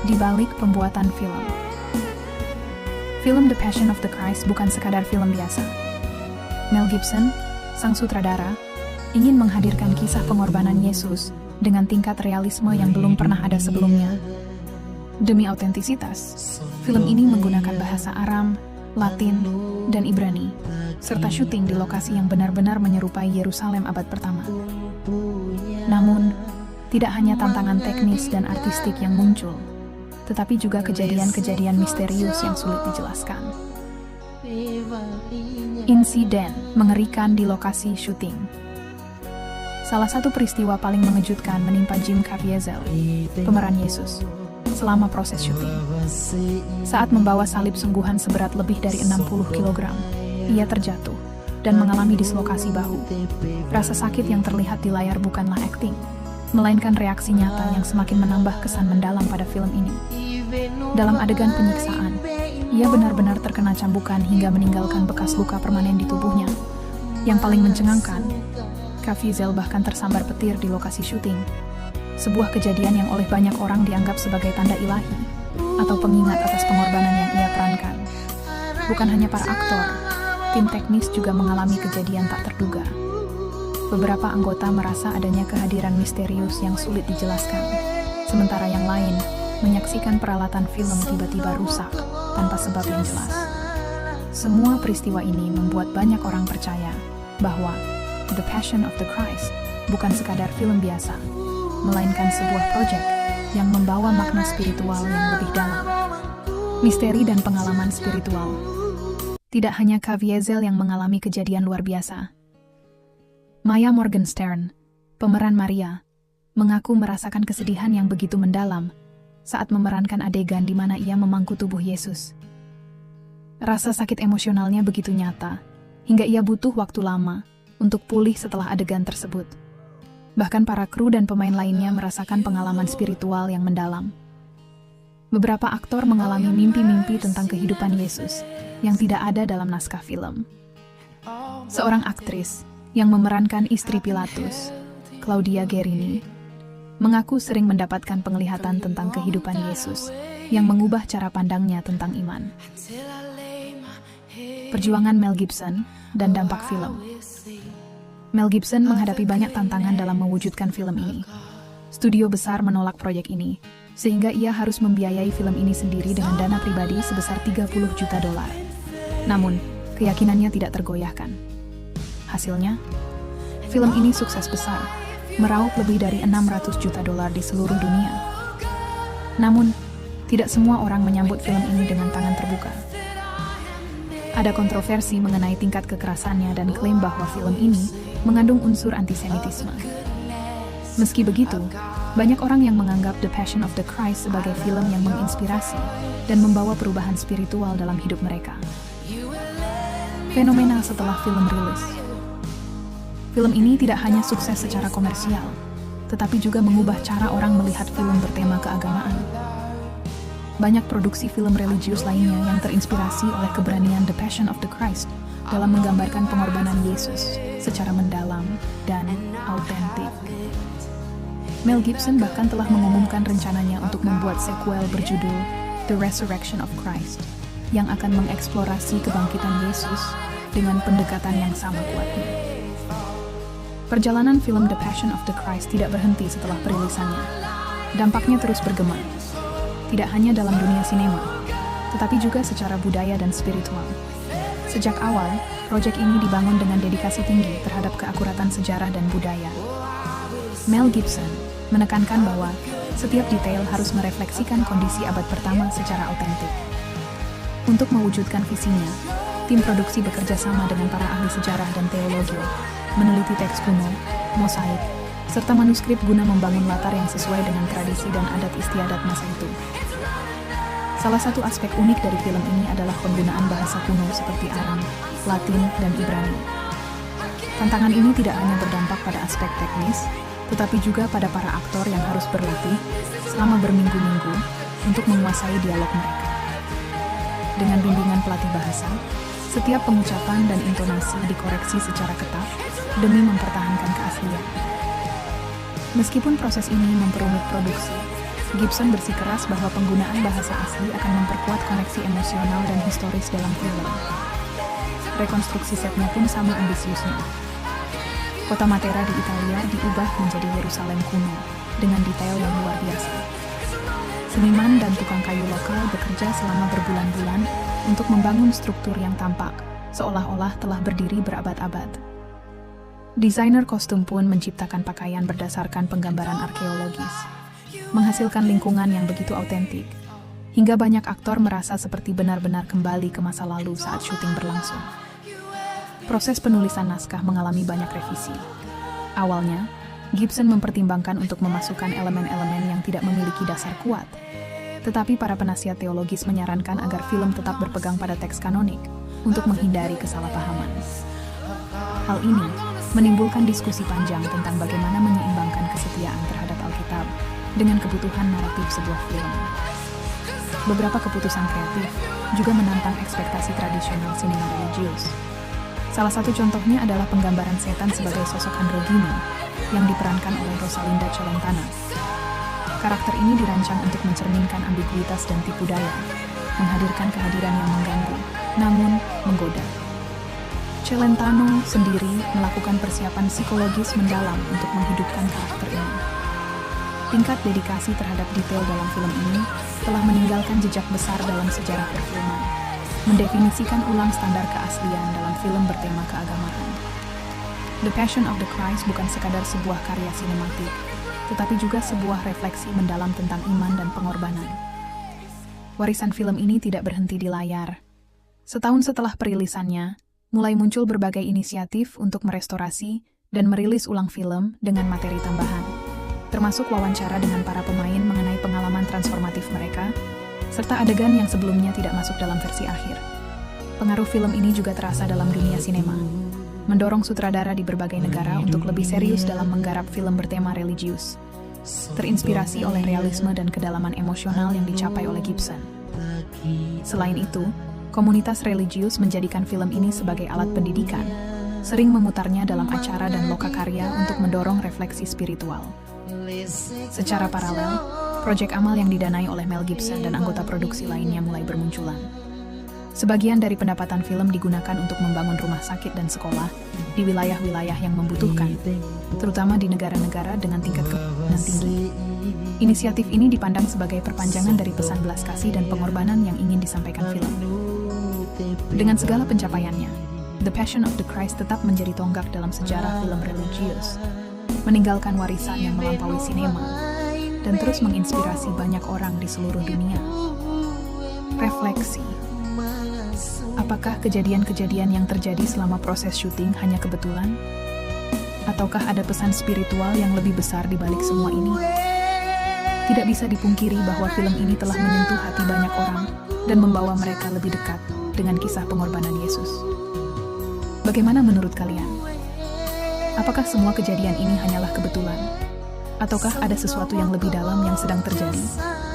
di balik pembuatan film. Film The Passion of the Christ bukan sekadar film biasa. Mel Gibson, sang sutradara, ingin menghadirkan kisah pengorbanan Yesus dengan tingkat realisme yang belum pernah ada sebelumnya. Demi autentisitas, film ini menggunakan bahasa Aram, Latin, dan Ibrani, serta syuting di lokasi yang benar-benar menyerupai Yerusalem abad pertama. Namun, tidak hanya tantangan teknis dan artistik yang muncul, tetapi juga kejadian-kejadian misterius yang sulit dijelaskan. Insiden mengerikan di lokasi syuting. Salah satu peristiwa paling mengejutkan menimpa Jim Caviezel, pemeran Yesus, selama proses syuting. Saat membawa salib sungguhan seberat lebih dari 60 kg, ia terjatuh dan mengalami dislokasi bahu. Rasa sakit yang terlihat di layar bukanlah akting, melainkan reaksi nyata yang semakin menambah kesan mendalam pada film ini. Dalam adegan penyiksaan, ia benar-benar terkena cambukan hingga meninggalkan bekas luka permanen di tubuhnya. Yang paling mencengangkan, Caviezel bahkan tersambar petir di lokasi syuting. Sebuah kejadian yang oleh banyak orang dianggap sebagai tanda ilahi atau pengingat atas pengorbanan yang ia perankan. Bukan hanya para aktor, tim teknis juga mengalami kejadian tak terduga. Beberapa anggota merasa adanya kehadiran misterius yang sulit dijelaskan, sementara yang lain menyaksikan peralatan film tiba-tiba rusak tanpa sebab yang jelas. Semua peristiwa ini membuat banyak orang percaya bahwa The Passion of the Christ bukan sekadar film biasa, melainkan sebuah proyek yang membawa makna spiritual yang lebih dalam. Misteri dan pengalaman spiritual. Tidak hanya Caviezel yang mengalami kejadian luar biasa. Maya Morgenstern, pemeran Maria, mengaku merasakan kesedihan yang begitu mendalam saat memerankan adegan di mana ia memangku tubuh Yesus. Rasa sakit emosionalnya begitu nyata, hingga ia butuh waktu lama untuk pulih setelah adegan tersebut. Bahkan para kru dan pemain lainnya merasakan pengalaman spiritual yang mendalam. Beberapa aktor mengalami mimpi-mimpi tentang kehidupan Yesus yang tidak ada dalam naskah film. Seorang aktris yang memerankan istri Pilatus, Claudia Gerini, mengaku sering mendapatkan penglihatan tentang kehidupan Yesus yang mengubah cara pandangnya tentang iman. Perjuangan Mel Gibson dan dampak film. Mel Gibson menghadapi banyak tantangan dalam mewujudkan film ini. Studio besar menolak proyek ini, sehingga ia harus membiayai film ini sendiri dengan dana pribadi sebesar $30 juta. Namun, keyakinannya tidak tergoyahkan. Hasilnya, film ini sukses besar, meraup lebih dari $600 juta di seluruh dunia. Namun, tidak semua orang menyambut film ini dengan tangan terbuka. Ada kontroversi mengenai tingkat kekerasannya dan klaim bahwa film ini mengandung unsur antisemitisme. Meski begitu, banyak orang yang menganggap The Passion of the Christ sebagai film yang menginspirasi dan membawa perubahan spiritual dalam hidup mereka. Fenomena setelah film rilis. Film ini tidak hanya sukses secara komersial, tetapi juga mengubah cara orang melihat film bertema keagamaan. Banyak produksi film religius lainnya yang terinspirasi oleh keberanian The Passion of the Christ dalam menggambarkan pengorbanan Yesus secara mendalam dan autentik. Mel Gibson bahkan telah mengumumkan rencananya untuk membuat sequel berjudul The Resurrection of Christ yang akan mengeksplorasi kebangkitan Yesus dengan pendekatan yang sama kuatnya. Perjalanan film The Passion of the Christ tidak berhenti setelah perilisannya. Dampaknya terus bergema, tidak hanya dalam dunia sinema, tetapi juga secara budaya dan spiritual. Sejak awal, proyek ini dibangun dengan dedikasi tinggi terhadap keakuratan sejarah dan budaya. Mel Gibson menekankan bahwa setiap detail harus merefleksikan kondisi abad pertama secara autentik. Untuk mewujudkan visinya, tim produksi bekerja sama dengan para ahli sejarah dan teologi, meneliti teks kuno, mosaik, serta manuskrip guna membangun latar yang sesuai dengan tradisi dan adat istiadat masa itu. Salah satu aspek unik dari film ini adalah penggunaan bahasa kuno seperti Aram, Latin, dan Ibrani. Tantangan ini tidak hanya berdampak pada aspek teknis, tetapi juga pada para aktor yang harus berlatih selama berminggu-minggu untuk menguasai dialog mereka. Dengan bimbingan pelatih bahasa, setiap pengucapan dan intonasi dikoreksi secara ketat demi mempertahankan keaslian. Meskipun proses ini memperumit produksi, Gibson bersikeras bahwa penggunaan bahasa asli akan memperkuat koneksi emosional dan historis dalam film. Rekonstruksi setnya pun sama ambisiusnya. Kota Matera di Italia diubah menjadi Yerusalem kuno, dengan detail yang luar biasa. Seniman dan tukang kayu lokal bekerja selama berbulan-bulan untuk membangun struktur yang tampak, seolah-olah telah berdiri berabad-abad. Desainer kostum pun menciptakan pakaian berdasarkan penggambaran arkeologis, menghasilkan lingkungan yang begitu autentik, hingga banyak aktor merasa seperti benar-benar kembali ke masa lalu saat syuting berlangsung. Proses penulisan naskah mengalami banyak revisi. Awalnya, Gibson mempertimbangkan untuk memasukkan elemen-elemen yang tidak memiliki dasar kuat, tetapi para penasihat teologis menyarankan agar film tetap berpegang pada teks kanonik untuk menghindari kesalahpahaman. Hal ini menimbulkan diskusi panjang tentang bagaimana menyeimbangkan kesetiaan terhadap Alkitab dengan kebutuhan naratif sebuah film. Beberapa keputusan kreatif juga menantang ekspektasi tradisional sinema religius. Salah satu contohnya adalah penggambaran setan sebagai sosok androgini yang diperankan oleh Rosalinda Celentano. Karakter ini dirancang untuk mencerminkan ambiguitas dan tipu daya, menghadirkan kehadiran yang mengganggu, namun menggoda. Celentano sendiri melakukan persiapan psikologis mendalam untuk menghidupkan karakter ini. Tingkat dedikasi terhadap detail dalam film ini telah meninggalkan jejak besar dalam sejarah perfilman, mendefinisikan ulang standar keaslian dalam film bertema keagamaan. The Passion of the Christ bukan sekadar sebuah karya sinematik, tetapi juga sebuah refleksi mendalam tentang iman dan pengorbanan. Warisan film ini tidak berhenti di layar. Setahun setelah perilisannya, mulai muncul berbagai inisiatif untuk merestorasi dan merilis ulang film dengan materi tambahan, termasuk wawancara dengan para pemain mengenai pengalaman transformatif mereka, serta adegan yang sebelumnya tidak masuk dalam versi akhir. Pengaruh film ini juga terasa dalam dunia sinema, mendorong sutradara di berbagai negara untuk lebih serius dalam menggarap film bertema religius, terinspirasi oleh realisme dan kedalaman emosional yang dicapai oleh Gibson. Selain itu, komunitas religius menjadikan film ini sebagai alat pendidikan, sering memutarnya dalam acara dan lokakarya untuk mendorong refleksi spiritual. Secara paralel, proyek amal yang didanai oleh Mel Gibson dan anggota produksi lainnya mulai bermunculan. Sebagian dari pendapatan film digunakan untuk membangun rumah sakit dan sekolah di wilayah-wilayah yang membutuhkan, terutama di negara-negara dengan tingkat kemiskinan tinggi. Inisiatif ini dipandang sebagai perpanjangan dari pesan belas kasih dan pengorbanan yang ingin disampaikan film. Dengan segala pencapaiannya, The Passion of the Christ tetap menjadi tonggak dalam sejarah film religius, meninggalkan warisan yang melampaui sinema, dan terus menginspirasi banyak orang di seluruh dunia. Refleksi. Apakah kejadian-kejadian yang terjadi selama proses syuting hanya kebetulan? Ataukah ada pesan spiritual yang lebih besar di balik semua ini? Tidak bisa dipungkiri bahwa film ini telah menyentuh hati banyak orang dan membawa mereka lebih dekat dengan kisah pengorbanan Yesus. Bagaimana menurut kalian? Apakah semua kejadian ini hanyalah kebetulan? Ataukah ada sesuatu yang lebih dalam yang sedang terjadi?